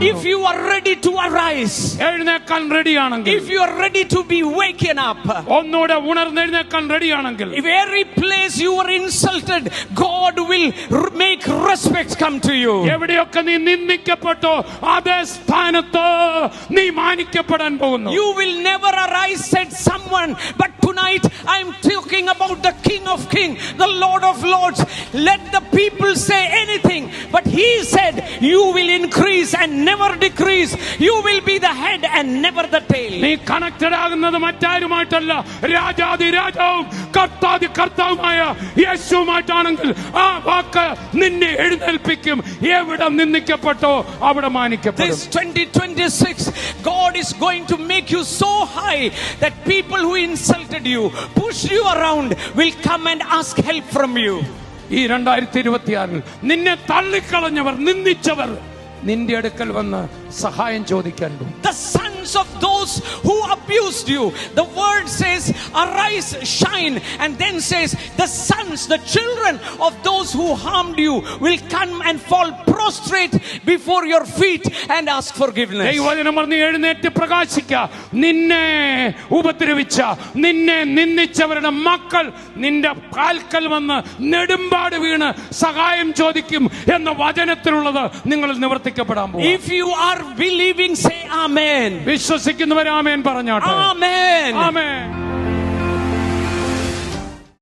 If you are ready to arise, എഴുന്നേൽക്കാൻ റെഡിയാണെങ്കിൽ, if you are ready to be waken up, ഒന്നുകൂടെ ഉണർന്നെഴുന്നേൽക്കാൻ റെഡിയാണെങ്കിൽ, every place you were insulted, God will make respect come to you. എവിടെയൊക്കെ നീ നിന്ദിക്കപ്പെട്ടോ അതേ സ്ഥാനത്ത് നീ മാനിക്കപ്പെടാൻ പോകുന്നു. You will never arise, said someone, but tonight I am talking about the King of Kings, the Lord of Lords. Let the people say anything, but he said you will increase and never decrease. You will be the head and never the tail. നീ connected ആകുന്നത് മറ്റാരുമായിട്ടല്ല, രാജാതി രാജാവും കർത്താതി കർത്താവുമായ യേശുവുമായിട്ടാണെങ്കിൽ ആ വാക്ക് നിന്നെ എഴുന്നേൽപ്പിക്കും. എവിടെ നിന്ദിക്കപ്പെട്ടോ അവിടെ മാനിക്കപ്പെടും. This 2026, God is going to make you so high that people who insulted you, pushed you around, will come and ask help from you. ഈ 2026 നിന്നെ തള്ളിക്കളഞ്ഞവർ, നിന്ദിച്ചവർ നിന്റെ അടുക്കൽ വന്ന് സഹായം ചോദിക്കാൻ പോകും. The sons of those who abused you, the word says arise, shine, and then says the sons, the children of those who harmed you will come and fall prostrate before your feet and ask forgiveness. ദൈവവചനം പറഞ്ഞ് എഴുന്നേറ്റ് പ്രകാശിക്ക. നിന്നെ ഉപദ്രവിച്ച, നിന്നെ നിന്ദിച്ചവരുടെ മക്കൾ നിന്റെ കാൽക്കൽ വന്ന് നെടുമ്പാട് വീണ് സഹായം ചോദിക്കും എന്ന വചനത്തിലുള്ളത് നിങ്ങൾ നിവർത്തിക്കപ്പെടാൻ പോകും. If you are believing, say amen. വിശ്വസിക്കുന്നവർ ആമേൻ പറഞ്ഞാട്ടെ. Amen. ആമേൻ.